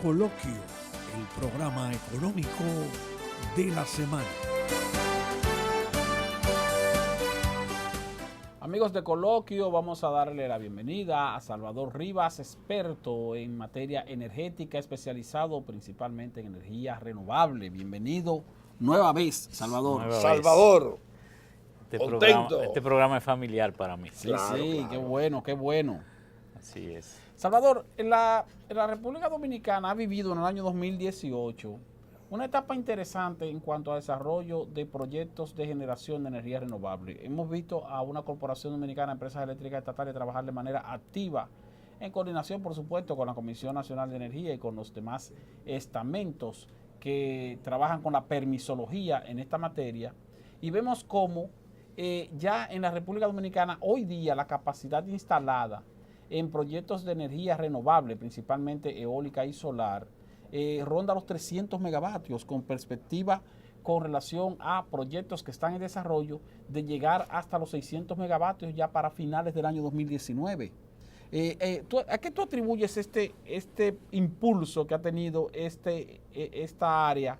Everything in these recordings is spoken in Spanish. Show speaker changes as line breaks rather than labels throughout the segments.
Coloquio, el programa económico de la semana.
Amigos de Coloquio, vamos a darle la bienvenida a Salvador Rivas, experto en materia energética, especializado principalmente en energía renovable. Bienvenido nueva vez, Salvador.
Salvador,
contento. Este programa es familiar para mí.
Sí, claro, sí, claro. Qué bueno, qué bueno.
Así es.
Salvador, en la República Dominicana ha vivido en el año 2018 una etapa interesante en cuanto al desarrollo de proyectos de generación de energía renovable. Hemos visto a una corporación dominicana de empresas eléctricas estatales trabajar de manera activa, en coordinación, por supuesto, con la Comisión Nacional de Energía y con los demás estamentos que trabajan con la permisología en esta materia. Y vemos cómo ya en la República Dominicana, hoy día, la capacidad instalada en proyectos de energía renovable, principalmente eólica y solar, ronda los 300 megavatios con perspectiva con relación a proyectos que están en desarrollo de llegar hasta los 600 megavatios ya para finales del año 2019. ¿A qué tú atribuyes este impulso que ha tenido esta área,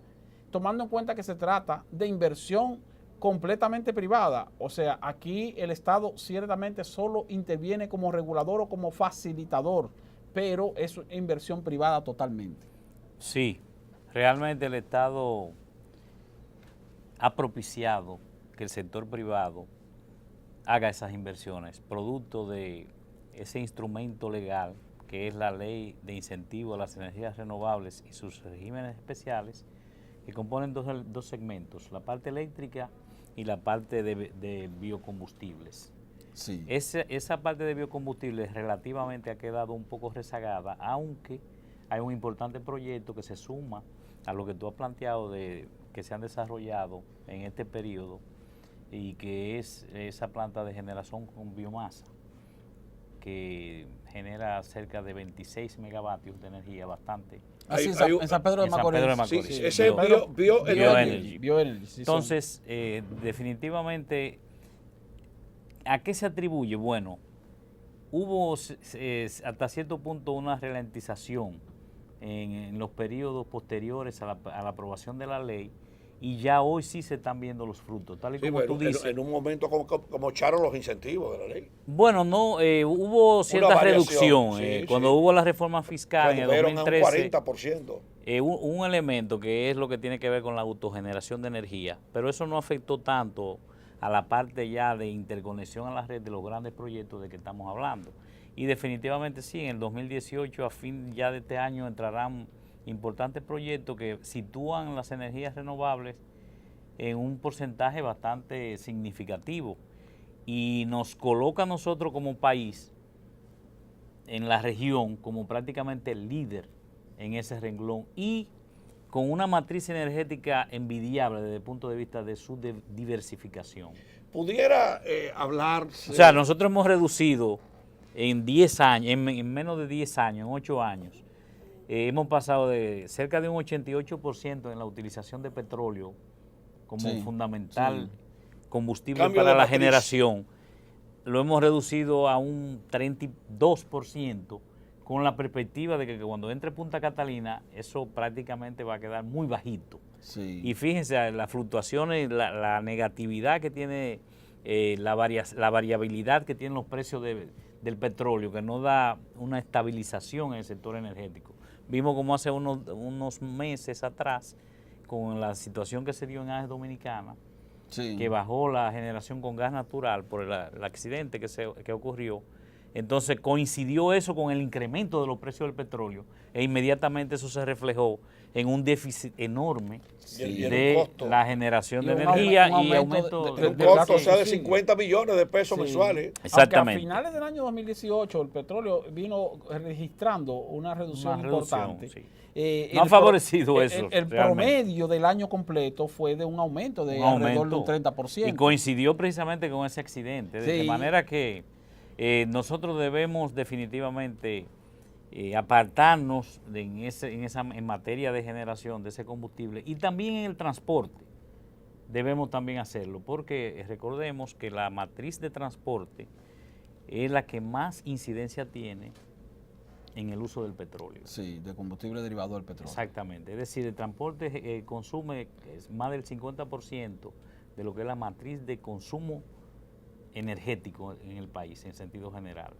tomando en cuenta que se trata de inversión completamente privada? O sea, aquí el Estado ciertamente solo interviene como regulador o como facilitador, pero es inversión privada totalmente.
Sí, realmente el Estado ha propiciado que el sector privado haga esas inversiones, producto de ese instrumento legal que es la Ley de Incentivo a las Energías Renovables y sus regímenes especiales, que componen dos segmentos, la parte eléctrica y la parte de biocombustibles.
Sí.
Esa parte de biocombustibles relativamente ha quedado un poco rezagada, aunque hay un importante proyecto que se suma a lo que tú has planteado que se han desarrollado en este periodo, y que es esa planta de generación con biomasa que genera cerca de 26 megavatios de energía, bastante.
En San Pedro de Macorís.
Sí, ese es
Bioenergy.
Bioenergy.
Entonces, definitivamente, ¿a qué se atribuye? Bueno, hubo hasta cierto punto una ralentización en los periodos posteriores a la aprobación de la ley, y ya hoy sí se están viendo los frutos, tal y como tú dices.
En un momento como echaron los incentivos de la ley.
Bueno, no, hubo cierta reducción. Cuando hubo la reforma fiscal en el 2013,
un 40%.
Un elemento que es lo que tiene que ver con la autogeneración de energía, pero eso no afectó tanto a la parte ya de interconexión a la red de los grandes proyectos de que estamos hablando. Y definitivamente sí, en el 2018, a fin ya de este año, entrarán importantes proyectos que sitúan las energías renovables en un porcentaje bastante significativo y nos coloca a nosotros como país en la región como prácticamente el líder en ese renglón, y con una matriz energética envidiable desde el punto de vista de su diversificación.
Pudiera hablarse...
O sea, nosotros hemos reducido en 10 años, en menos de 10 años, en 8 años, hemos pasado de cerca de un 88% en la utilización de petróleo como fundamental combustible
Cambio
para
de
la
matriz.
generación. Lo hemos reducido a un 32%, con la perspectiva de que cuando entre Punta Catalina eso prácticamente va a quedar muy bajito.
Sí.
Y fíjense las fluctuaciones, la negatividad que tiene, la variabilidad que tienen los precios del petróleo, que no da una estabilización en el sector energético. Vimos como hace unos meses atrás, con la situación que se dio en AES Dominicana, que bajó la generación con gas natural por el accidente que ocurrió. Entonces coincidió eso con el incremento de los precios del petróleo, e inmediatamente eso se reflejó en un déficit enorme de la generación de energía y aumento
de un costo, o sea, de 50 millones de pesos mensuales.
Exactamente.
Aunque a finales del año 2018 el petróleo vino registrando una reducción importante.
Sí. No ha favorecido
eso. El promedio del año completo fue de un aumento de alrededor de un 30%.
Y coincidió precisamente con ese accidente, de manera que nosotros debemos definitivamente apartarnos en materia de generación de ese combustible, y también en el transporte debemos también hacerlo, porque recordemos que la matriz de transporte es la que más incidencia tiene en el uso del petróleo.
Sí, de combustible derivado del petróleo.
Exactamente. Es decir, el transporte consume más del 50% de lo que es la matriz de consumo energético en el país, en sentido general.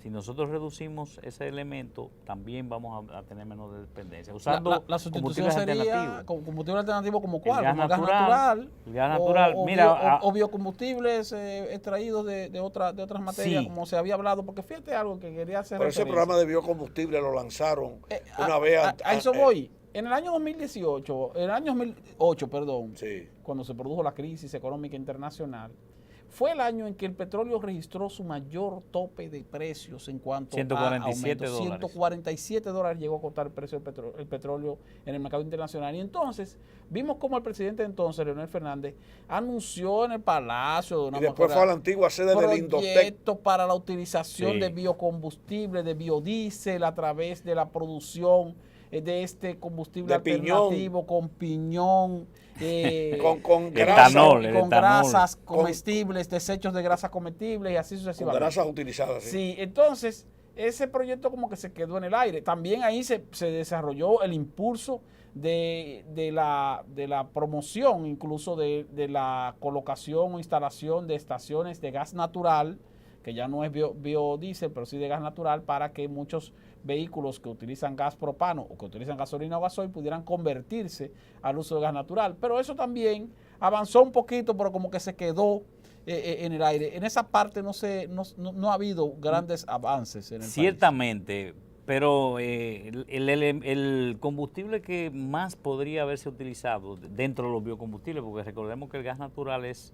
Si nosotros reducimos ese elemento, también vamos a tener menos dependencia. Usando
la sustitución
combustibles
sería
alternativos.
combustible alternativo como cuál,
gas
como
natural, el gas
o-
natural.
o,
Mira,
o biocombustibles extraídos de otras materias,
Sí.
como se había hablado, porque fíjate algo que quería hacer
Pero ese
referencia.
programa de biocombustible lo lanzaron una vez.
A eso voy. En el año 2018, en el año 2008, perdón,
Sí.
cuando se produjo la crisis económica internacional, fue el año en que el petróleo registró su mayor tope de precios en cuanto
147
a aumento.
dólares.
$147 llegó a costar el precio del petróleo en el mercado internacional. Y entonces vimos como el presidente entonces, Leonel Fernández, anunció en el Palacio de una
Y después fue a la antigua sede del Indotec.
proyectos para la utilización
Sí.
de biocombustible, de biodiesel a través de la producción de este combustible
De piñón.
alternativo con piñón,
Con
Etanol,
grasa,
el
con
etanol.
grasas comestibles, desechos de grasas comestibles y así
con
sucesivamente.
grasas utilizadas.
Sí, entonces ese proyecto como que se quedó en el aire. También ahí se desarrolló el impulso de la promoción, incluso de la colocación o instalación de estaciones de gas natural, que ya no es biodiesel, pero sí de gas natural, para que muchos vehículos que utilizan gas propano o que utilizan gasolina o gasoil pudieran convertirse al uso de gas natural. Pero eso también avanzó un poquito, pero como que se quedó en el aire. En esa parte no ha habido grandes avances en el país.
Ciertamente, pero el combustible que más podría haberse utilizado dentro de los biocombustibles, porque recordemos que el gas natural es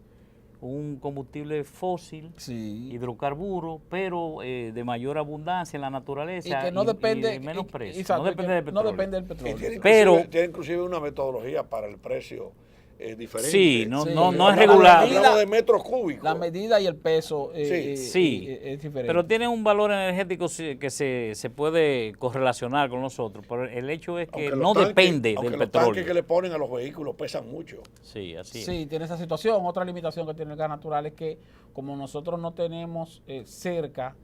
un combustible fósil,
Sí.
hidrocarburo, pero de mayor abundancia en la naturaleza
Y que no depende,
de menos precio.
exacto,
No depende del
no
petróleo.
depende del
Y
petróleo.
tiene,
Pero-
tiene inclusive una metodología para el precio diferente.
Sí, no es
La
regular.
medida-
Hablamos de metros cúbicos.
La medida y el peso
Sí.
es diferente.
Pero tiene un valor energético que se puede correlacionar con los otros, pero el hecho es que
Aunque
no
los tanques-
depende
aunque
del
los tanques
petróleo.
que le ponen a los vehículos pesan mucho.
Sí, así es.
Sí, tiene esa situación. Otra limitación que tiene el gas natural es que como nosotros no tenemos cerca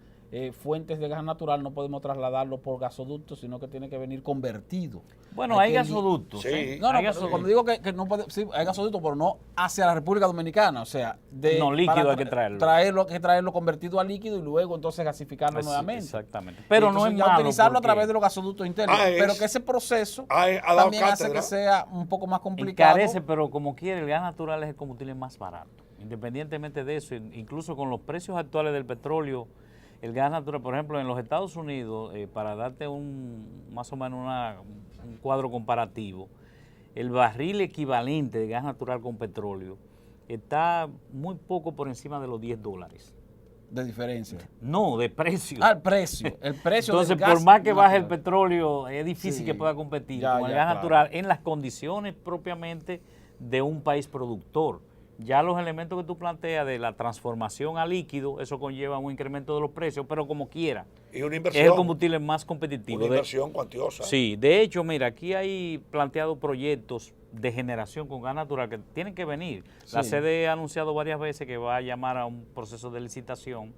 fuentes de gas natural, no podemos trasladarlo por gasoductos, sino que tiene que venir convertido.
Bueno, hay
que
gasoductos.
Sí.
¿eh?
No,
Hay
pero
gasoductos.
cuando digo que no puede, sí, hay gasoductos, pero no hacia la República Dominicana, o sea,
No, líquido
para
hay que traerlo.
Hay que traerlo convertido a líquido y luego entonces gasificarlo
Pues sí,
nuevamente.
exactamente. Pero
Y
no es
entonces ya
malo.
utilizarlo a
porque
través de los gasoductos internos,
Ah,
pero
es-
que ese proceso
ha dado
también hace
cátedra.
que sea un poco más complicado.
encarece, pero como quiere, el gas natural es el combustible más barato. Independientemente de eso, incluso con los precios actuales del petróleo, el gas natural, por ejemplo, en los Estados Unidos, para darte más o menos un cuadro comparativo, el barril equivalente de gas natural con petróleo está muy poco por encima de los $10.
De diferencia.
No, de precio.
Ah, el precio
Entonces,
del
por
gas
más que baje el
natural.
petróleo, es difícil
Sí.
que pueda competir
Ya,
con el
ya,
gas
claro.
natural en las condiciones propiamente de un país productor. Ya los elementos que tú planteas de la transformación a líquido, eso conlleva un incremento de los precios, pero como quiera,
Y una
es
inversión.
el combustible más competitivo.
Una inversión cuantiosa.
Sí, de hecho, mira, aquí hay planteados proyectos de generación con gas natural que tienen que venir. La
Sí.
CDE ha anunciado varias veces que va a llamar a un proceso de licitación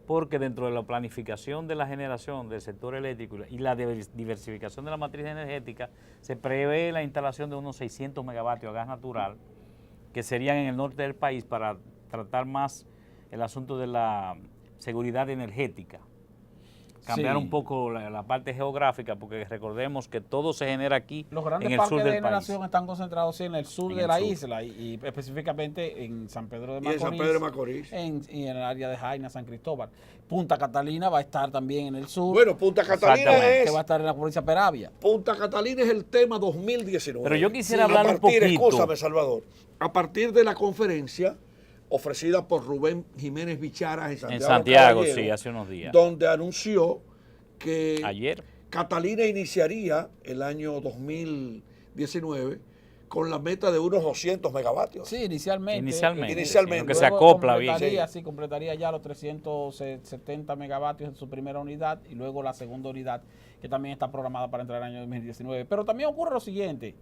porque dentro de la planificación de la generación del sector eléctrico y la diversificación de la matriz energética se prevé la instalación de unos 600 megavatios a gas natural que serían en el norte del país para tratar más el asunto de la seguridad energética. Cambiar
Sí.
un poco la parte geográfica, porque recordemos que todo se genera aquí
Los
en
grandes
el
parques
sur
de
del
generación
país.
están concentrados sí, en el sur
En
de
el
la
sur.
isla y específicamente en San Pedro de
Y en
Macorís.
San Pedro de Macorís.
Y en el área de Jaina, San Cristóbal. Punta Catalina va a estar también en el sur.
Bueno, Punta Catalina
Exactamente.
que va a estar en la provincia de Peravia.
Punta Catalina es el tema 2019.
Pero yo quisiera
A
hablar un
partir,
poquito.
Escúchame, Salvador. A partir de la conferencia ofrecida por Rubén Jiménez Bichara
En Santiago,
Caballero,
sí, hace unos días.
donde anunció que
Ayer.
Catalina iniciaría el año 2019 con la meta de unos 200 megavatios.
Sí, inicialmente.
Inicialmente,
Inicialmente.
sino que se
Luego
acopla bien.
completaría ya los 370 megavatios en su primera unidad y luego la segunda unidad que también está programada para entrar en el año 2019. Pero también ocurre lo siguiente.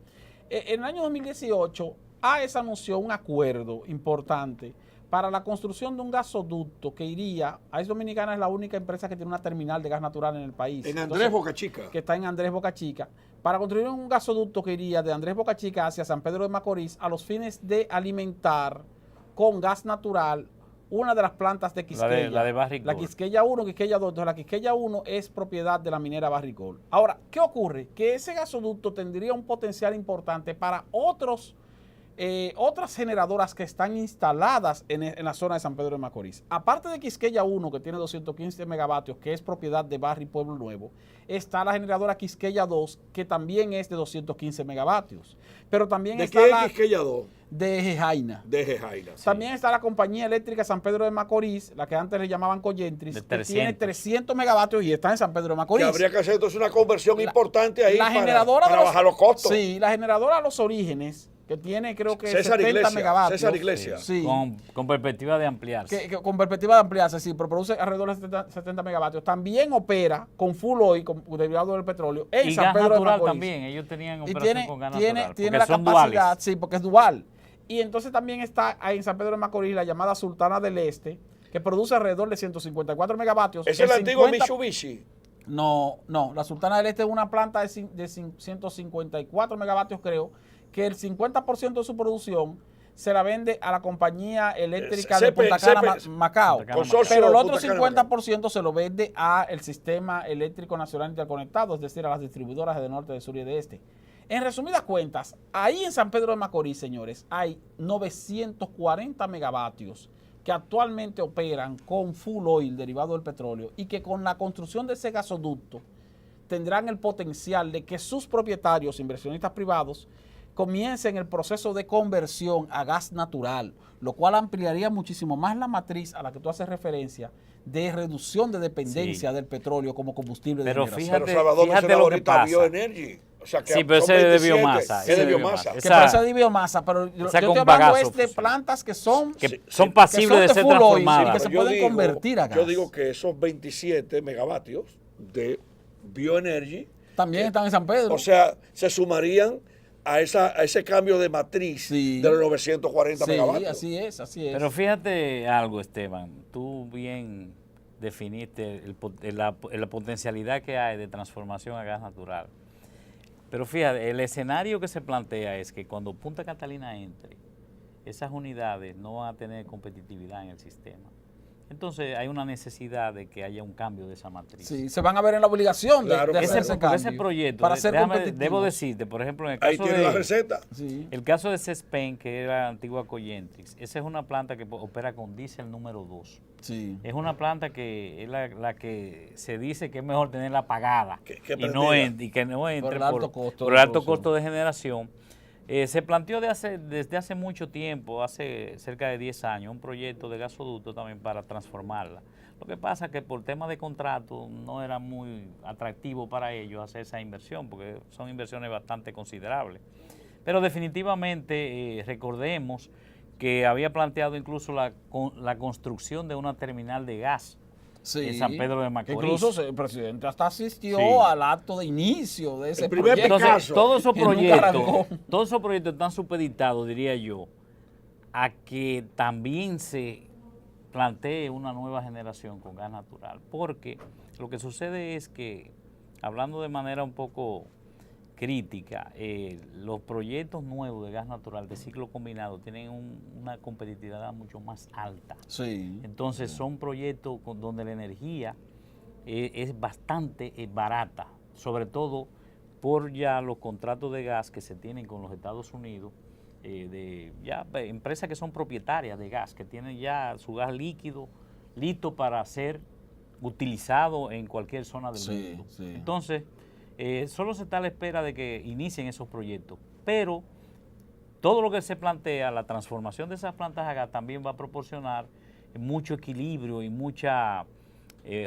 En el año 2018, AES anunció un acuerdo importante para la construcción de un gasoducto que iría, AES Dominicana es la única empresa que tiene una terminal de gas natural en el país.
En Andrés Boca Chica.
Que está en Andrés Boca Chica. Para construir un gasoducto que iría de Andrés Boca Chica hacia San Pedro de Macorís a los fines de alimentar con gas natural una de las plantas de Quisqueya.
La de Barrick
La
Gold.
Quisqueya 1, Quisqueya 2. Entonces la Quisqueya 1 es propiedad de la minera Barrick Gold. Ahora, ¿qué ocurre? Que ese gasoducto tendría un potencial importante para otras generadoras que están instaladas en la zona de San Pedro de Macorís. Aparte de Quisqueya 1, que tiene 215 megavatios, que es propiedad de Barrick Pueblo Nuevo, está la generadora Quisqueya 2, que también es de 215 megavatios. Pero también
¿De
está
qué
la
Quisqueya 2?
de Jejaina.
De Jejaina. Sí.
También está la compañía eléctrica San Pedro de Macorís, la que antes le llamaban Coyentris,
De
que tiene
300.
300 megavatios y está en San Pedro de Macorís.
Que habría que hacer entonces una conversión importante ahí
La generadora
para bajar los costos.
Sí, la generadora a los orígenes, que tiene creo que
César
70
Iglesias,
megavatios.
César Iglesias.
Sí.
Con perspectiva de ampliarse.
Que con perspectiva de ampliarse, sí, pero produce alrededor de 70 megavatios. También opera con full oil, con derivado del petróleo, en
Y
San
gas
Pedro de
natural
Macorís.
también, ellos tenían
Y
operación con gas natural.
tiene
porque
la
son
capacidad,
duales.
sí, porque es dual. Y entonces también está ahí en San Pedro de Macorís la llamada Sultana del Este, que produce alrededor de 154 megavatios.
¿Es el antiguo Mitsubishi?
No, la Sultana del Este es una planta de 154 megavatios, creo, que el 50% de su producción se la vende a la compañía eléctrica de Punta Cana, Macao.
Punta Cana,
Consorcio
Pero el otro
Punta Cana,
50% se lo vende al Sistema Eléctrico Nacional Interconectado, es decir, a las distribuidoras de norte, de sur y de este. En resumidas cuentas, ahí en San Pedro de Macorís, señores, hay 940 megavatios que actualmente operan con full oil derivado del petróleo y que con la construcción de ese gasoducto tendrán el potencial de que sus propietarios, inversionistas privados, comiencen el proceso de conversión a gas natural, lo cual ampliaría muchísimo más la matriz a la que tú haces referencia de reducción de dependencia del petróleo como combustible de
Pero
generación.
Pero
Fíjate
Salvador
lo
mencionaba
que
ahorita
pasa.
Bioenergy. O sea, que
Sí, pero
son
ese es de
27,
biomasa.
Es de biomasa.
Que
Esa-
parece de biomasa, pero yo
esa
estoy
con
hablando
bagazo
es de
funciona.
plantas que son
Que
Sí,
son
sí.
pasibles
que son
de
de
ser
full oil,
transformadas.
que se
Yo
pueden convertir a gas.
Yo digo que esos 27 megavatios de Bioenergy,
También están en San Pedro.
o sea, se sumarían a ese cambio de matriz
Sí.
de los 940
sí,
megavatios.
así es.
Pero fíjate algo, Esteban, tú bien definiste la potencialidad que hay de transformación a gas natural. Pero fíjate, el escenario que se plantea es que cuando Punta Catalina entre, esas unidades no van a tener competitividad en el sistema. Entonces hay una necesidad de que haya un cambio de esa matriz.
Sí, se van a ver en la obligación
Claro,
de
claro.
hacer ese
Porque
cambio
ese proyecto,
para ser competitivos.
debo decirte, por ejemplo, en el
Ahí
caso
tiene la receta.
Sí.
el caso de Cespen, que era la antigua Coyentrix, esa es una planta que opera con diésel número 2.
Sí.
Es una planta que es la que se dice que es mejor tenerla apagada
Que
y, no
prendida.
y que no entre
el alto costo
por
de
el alto
producción.
costo de generación. Se planteó desde hace mucho tiempo, hace cerca de 10 años, un proyecto de gasoducto también para transformarla. Lo que pasa es que por temas de contrato no era muy atractivo para ellos hacer esa inversión, porque son inversiones bastante considerables. Pero definitivamente recordemos que había planteado incluso la construcción de una terminal de gas
Sí.
en San Pedro de
Que
Macorís.
incluso el presidente hasta asistió
Sí.
al acto de inicio de ese
El primer
proyecto.
Entonces,
Picasso.
todos esos proyectos están supeditados, diría yo, a que también se plantee una nueva generación con gas natural. Porque lo que sucede es que, hablando de manera un poco crítica, los proyectos nuevos de gas natural de ciclo combinado tienen una competitividad mucho más alta.
Sí.
Entonces son proyectos donde la energía es bastante barata, sobre todo por ya los contratos de gas que se tienen con los Estados Unidos, empresas que son propietarias de gas, que tienen ya su gas líquido listo para ser utilizado en cualquier zona del mundo.
Sí.
Entonces, solo se está a la espera de que inicien esos proyectos, pero todo lo que se plantea, la transformación de esas plantas a gas también va a proporcionar mucho equilibrio y mucha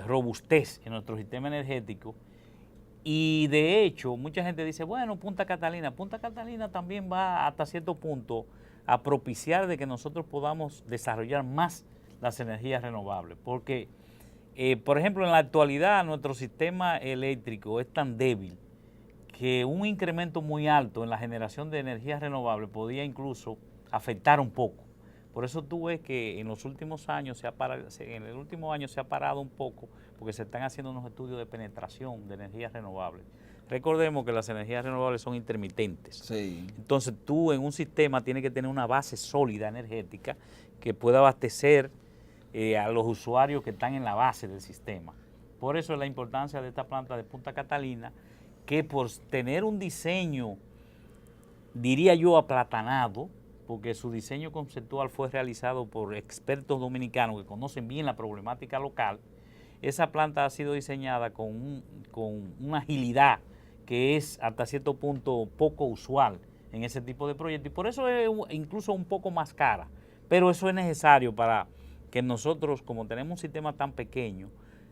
robustez en nuestro sistema energético. Y de hecho, mucha gente dice, bueno, Punta Catalina también va hasta cierto punto a propiciar de que nosotros podamos desarrollar más las energías renovables, porque por ejemplo, en la actualidad nuestro sistema eléctrico es tan débil que un incremento muy alto en la generación de energías renovables podría incluso afectar un poco. Por eso tú ves que en los últimos años en el último año se ha parado un poco porque se están haciendo unos estudios de penetración de energías renovables. Recordemos que las energías renovables son intermitentes.
Sí.
Entonces tú en un sistema tienes que tener una base sólida energética que pueda abastecer a los usuarios que están en la base del sistema. Por eso es la importancia de esta planta de Punta Catalina, que por tener un diseño, diría yo, aplatanado, porque su diseño conceptual fue realizado por expertos dominicanos que conocen bien la problemática local, esa planta ha sido diseñada con una agilidad que es hasta cierto punto poco usual en ese tipo de proyectos, y por eso es incluso un poco más cara, pero eso es necesario para que nosotros, como tenemos un sistema tan pequeño,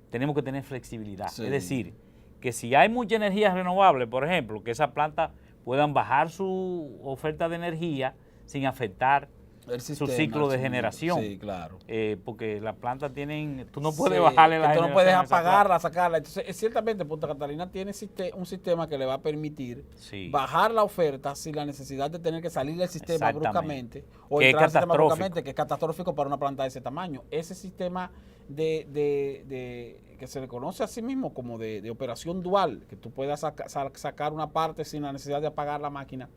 tenemos que tener flexibilidad. Sí. Es decir, que si hay mucha energía renovable, por ejemplo, que esas plantas puedan bajar su oferta de energía sin afectar el sistema, su ciclo de generación.
Sí, claro.
Porque las plantas tienen, tú no puedes bajarle la generación.
Tú no puedes apagarla, sacarla. Entonces, ciertamente Punta Catalina tiene un sistema que le va a permitir bajar la oferta sin la necesidad de tener que salir del sistema bruscamente o
que
entrar al sistema bruscamente, que es catastrófico para una planta de ese tamaño. Ese sistema que se le conoce a sí mismo como de operación dual, que tú puedas sacar una parte sin la necesidad de apagar la máquina,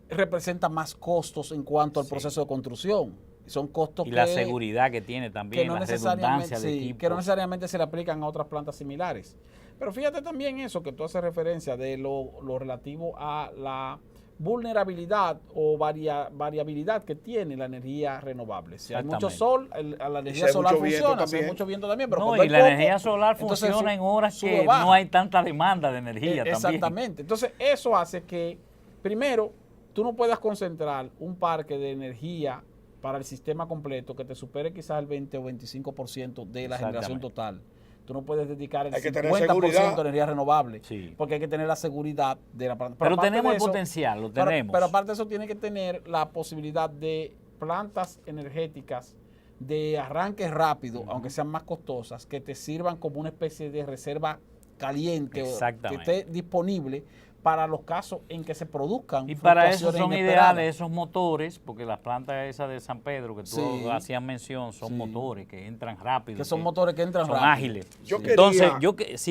representa más costos en cuanto al proceso de construcción. Son costos
y la seguridad que tiene también, la redundancia de equipos.
Que no necesariamente se le aplican a otras plantas similares. Pero fíjate también eso que tú haces referencia de lo relativo a la vulnerabilidad o variabilidad que tiene la energía renovable. Si hay mucho sol, la energía solar funciona, si hay mucho viento también. Pero
no, y la energía solar funciona en horas que no hay tanta demanda de energía también.
Exactamente. Entonces eso hace que, primero, tú no puedas concentrar un parque de energía para el sistema completo que te supere quizás el 20 o 25% de la generación total. Tú no puedes dedicar el 50% de energía renovable, porque hay que tener la seguridad de la planta.
Pero tenemos el potencial, lo tenemos.
Pero aparte de eso, tiene que tener la posibilidad de plantas energéticas de arranque rápido, aunque sean más costosas, que te sirvan como una especie de reserva caliente que esté disponible para los casos en que se produzcan.
Y para eso son ideales esos motores, porque las plantas esas de San Pedro que tú hacías mención son motores que entran rápido.
Que son motores que entran rápido.
Son ágiles. Entonces,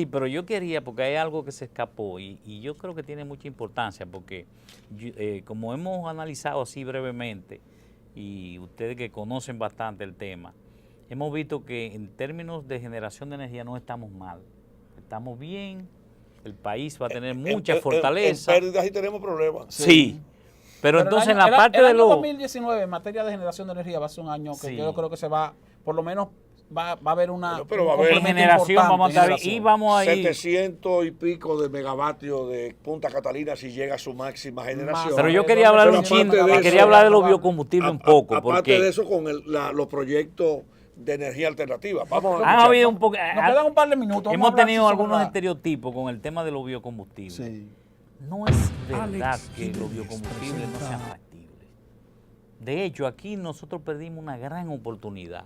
pero yo quería, porque hay algo que se escapó y yo creo que tiene mucha importancia, porque como hemos analizado así brevemente, y ustedes que conocen bastante el tema, hemos visto que en términos de generación de energía no estamos mal. Estamos bien. El país va a tener mucha fortaleza.
En pérdidas y tenemos problemas.
Sí. Pero entonces en la parte de
lo... El año 2019 en materia de generación de energía va a ser un año que yo creo que se va, por lo menos va a haber una...
Pero va a haber
generación, vamos a estar, y vamos a ir...
700 y pico de megavatios de Punta Catalina si llega a su máxima generación.
Pero yo quería hablar un chin, quería hablar de los biocombustibles un poco.
Aparte de eso, con los proyectos de energía alternativa. Vamos
Han habido un poco.
Nos quedan un par de minutos.
Hemos tenido algunos estereotipos con el tema de los biocombustibles. Sí. No es verdad que los biocombustibles no sean factibles. De hecho, aquí nosotros perdimos una gran oportunidad.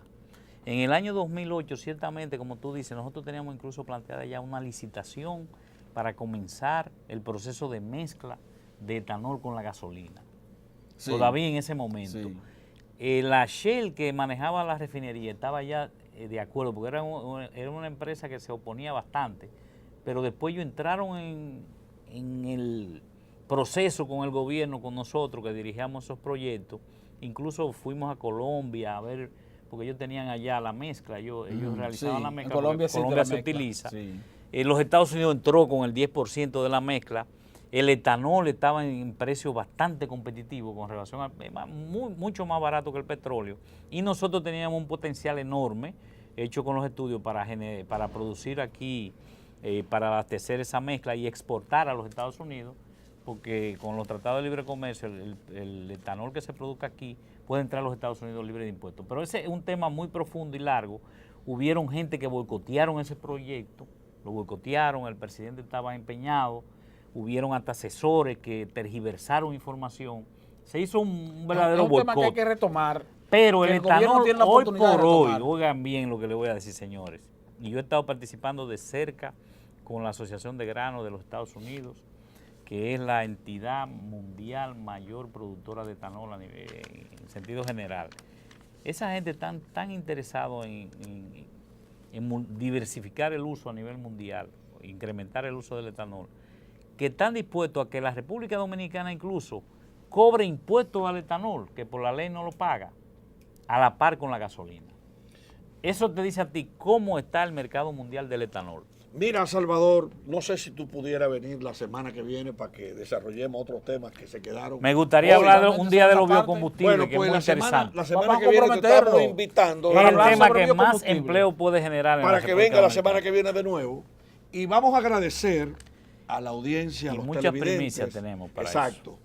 En el año 2008, ciertamente, como tú dices, nosotros teníamos incluso planteada ya una licitación para comenzar el proceso de mezcla de etanol con la gasolina. Sí. Todavía en ese momento. Sí. La Shell que manejaba la refinería estaba ya de acuerdo, porque era una empresa que se oponía bastante, pero después ellos entraron en el proceso con el gobierno, con nosotros que dirigíamos esos proyectos. Incluso fuimos a Colombia a ver, porque ellos tenían allá la mezcla, ellos realizaban la mezcla.
En Colombia
se utiliza. Sí. Los Estados Unidos entró con el 10% de la mezcla. El etanol estaba en precio bastante competitivo con relación a mucho más barato que el petróleo, y nosotros teníamos un potencial enorme hecho con los estudios para producir aquí, para abastecer esa mezcla y exportar a los Estados Unidos, porque con los tratados de libre comercio el etanol que se produzca aquí puede entrar a los Estados Unidos libre de impuestos. Pero ese es un tema muy profundo y largo. Hubieron gente que boicotearon ese proyecto, lo boicotearon, el presidente estaba empeñado. Hubieron hasta asesores que tergiversaron información. Se hizo un verdadero boicot. Es un tema que hay
que retomar.
Pero el etanol, hoy por hoy, oigan bien lo que les voy a decir, señores. Y yo he estado participando de cerca con la Asociación de Granos de los Estados Unidos, que es la entidad mundial mayor productora de etanol en sentido general. Esa gente tan interesado en diversificar el uso a nivel mundial, incrementar el uso del etanol, que están dispuestos a que la República Dominicana incluso cobre impuestos al etanol, que por la ley no lo paga, a la par con la gasolina. Eso te dice a ti cómo está el mercado mundial del etanol.
Mira, Salvador, no sé si tú pudieras venir la semana que viene para que desarrollemos otros temas que se quedaron.
Me gustaría
hoy.
hablar un día de los
Parte.
biocombustibles,
Bueno,
que
pues
es muy
la
interesante.
semana
Vamos
que
a
viene te
comprometerlo.
estamos invitando
Es el
hablar
tema
sobre
que más
biocombustible.
empleo puede generar en
para
la
que
República
venga la semana
Dominicana.
que viene de nuevo. Y vamos a agradecer a la audiencia, a
Y
los
muchas
televidentes.
primicias tenemos para
exacto,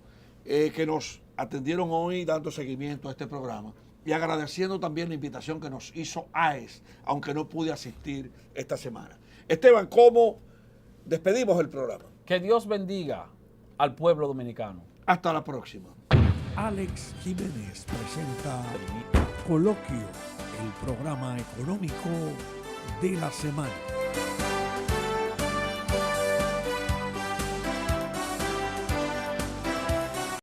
que nos atendieron hoy dando seguimiento a este programa. Y agradeciendo también la invitación que nos hizo AES, aunque no pude asistir esta semana. Esteban, ¿cómo despedimos el programa?
Que Dios bendiga al pueblo dominicano.
Hasta la próxima.
Alex Jiménez presenta Coloquio, el programa económico de la semana.